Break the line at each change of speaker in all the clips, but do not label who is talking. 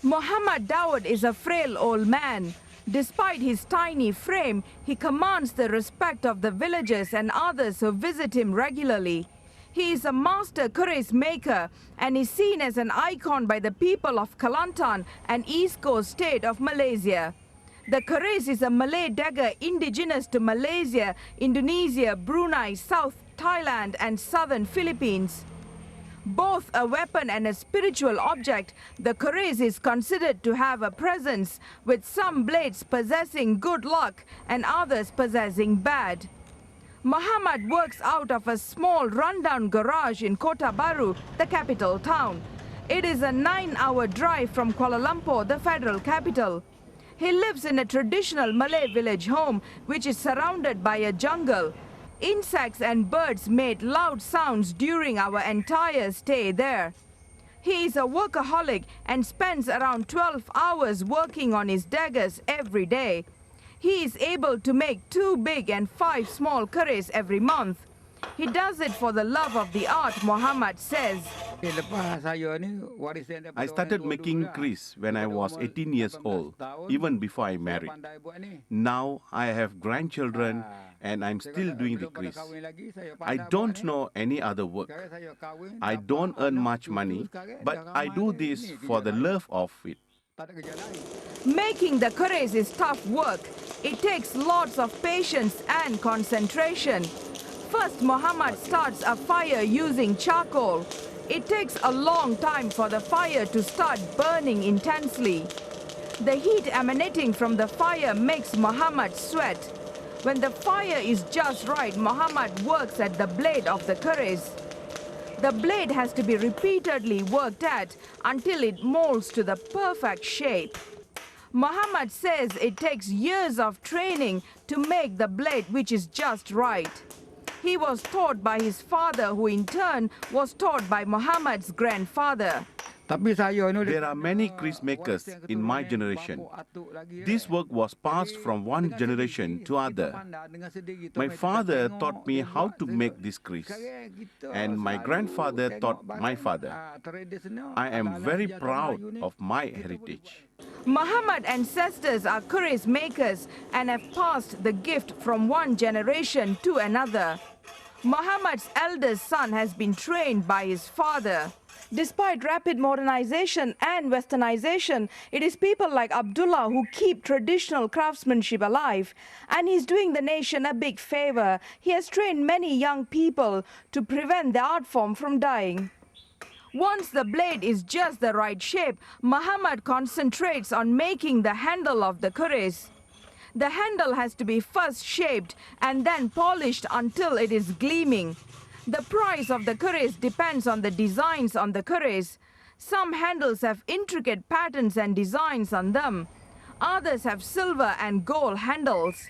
Muhammad Dawud is a frail old man. Despite his tiny frame, he commands the respect of the villagers and others who visit him regularly. He is a master keris maker and is seen as an icon by the people of Kelantan and East Coast state of Malaysia. The keris is a Malay dagger indigenous to Malaysia, Indonesia, Brunei, South Thailand and southern Philippines. Both a weapon and a spiritual object, the keris is considered to have a presence, with some blades possessing good luck and others possessing bad. Muhammad works out of a small rundown garage in Kota Baru, the capital town. It is a 9-hour drive from Kuala Lumpur, the federal capital. He lives in a traditional Malay village home, which is surrounded by a jungle. Insects and birds made loud sounds during our entire stay there. He is a workaholic and spends around 12 hours working on his daggers every day. He is able to make 2 big and 5 small keris every month. He does it for the love of the art, Muhammad says.
I started making keris when I was 18 years old, even before I married. Now I have grandchildren and I'm still doing the keris. I don't know any other work. I don't earn much money, but I do this for the love of it.
Making the keris is tough work. It takes lots of patience and concentration. First, Muhammad starts a fire using charcoal. It takes a long time for the fire to start burning intensely. The heat emanating from the fire makes Muhammad sweat. When the fire is just right, Muhammad works at the blade of the keris. The blade has to be repeatedly worked at until it molds to the perfect shape. Muhammad says it takes years of training to make the blade which is just right. He was taught by his father, who in turn was taught by Muhammad's grandfather.
There are many keris makers in my generation. This work was passed from one generation to other. My father taught me how to make this keris, and my grandfather taught my father. I am very proud of my heritage.
Muhammad's ancestors are keris makers and have passed the gift from one generation to another. Muhammad's eldest son has been trained by his father. Despite rapid modernization and westernization, it is people like Abdullah who keep traditional craftsmanship alive. And he's doing the nation a big favor. He has trained many young people to prevent the art form from dying. Once the blade is just the right shape, Muhammad concentrates on making the handle of the keris. The handle has to be first shaped and then polished until it is gleaming. The price of the keris depends on the designs on the keris. Some handles have intricate patterns and designs on them. Others have silver and gold handles.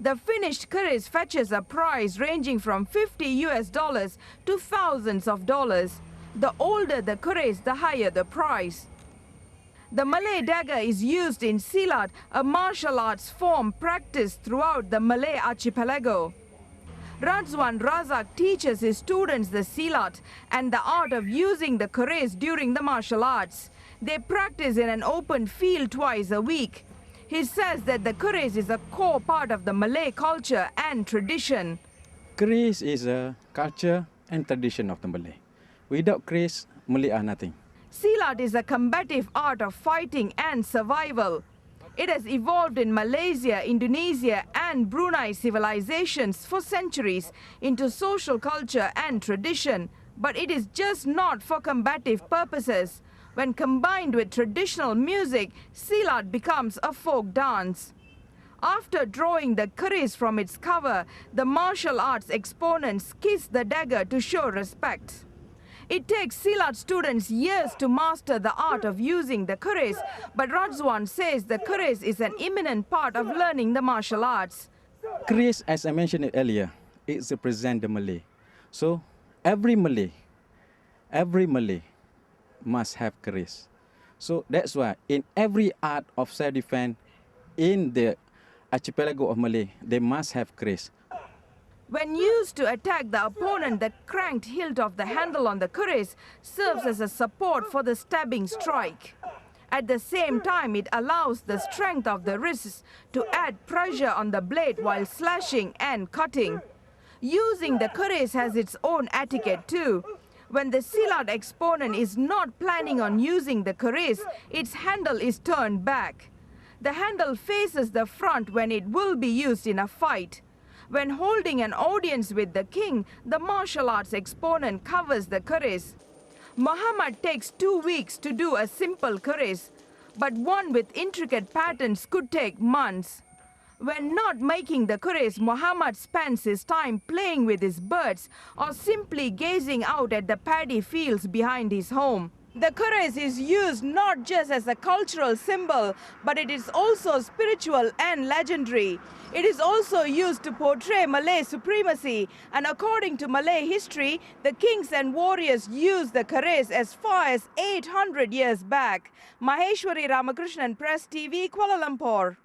The finished keris fetches a price ranging from $50 to thousands of dollars. The older the keris, the higher the price. The Malay dagger is used in Silat, a martial arts form practiced throughout the Malay archipelago. Radzwan Razak teaches his students the Silat and the art of using the keris during the martial arts. They practice in an open field twice a week. He says that the keris is a core part of the Malay culture and tradition.
Keris is a culture and tradition of the Malay. Without keris, Malay are nothing.
Silat is a combative art of fighting and survival. It has evolved in Malaysia, Indonesia and Brunei civilizations for centuries into social culture and tradition, but it is just not for combative purposes. When combined with traditional music, Silat becomes a folk dance. After drawing the keris from its cover, the martial arts exponents kiss the dagger to show respect. It takes Silat students years to master the art of using the keris, but Radzwan says the keris is an imminent part of learning the martial arts.
Keris, as I mentioned it earlier, it represents the Malay. So every Malay must have keris. So that's why in every art of self-defense in the archipelago of Malay, they must have keris.
When used to attack the opponent, the cranked hilt of the handle on the keris serves as a support for the stabbing strike. At the same time, it allows the strength of the wrists to add pressure on the blade while slashing and cutting. Using the keris has its own etiquette too. When the silat exponent is not planning on using the keris, its handle is turned back. The handle faces the front when it will be used in a fight. When holding an audience with the king, the martial arts exponent covers the keris. Muhammad takes 2 weeks to do a simple keris, but one with intricate patterns could take months. When not making the keris, Muhammad spends his time playing with his birds or simply gazing out at the paddy fields behind his home. The keris is used not just as a cultural symbol, but it is also spiritual and legendary. It is also used to portray Malay supremacy, and according to Malay history, the kings and warriors used the keris as far as 800 years back. Maheshwari Ramakrishnan, Press TV, Kuala Lumpur.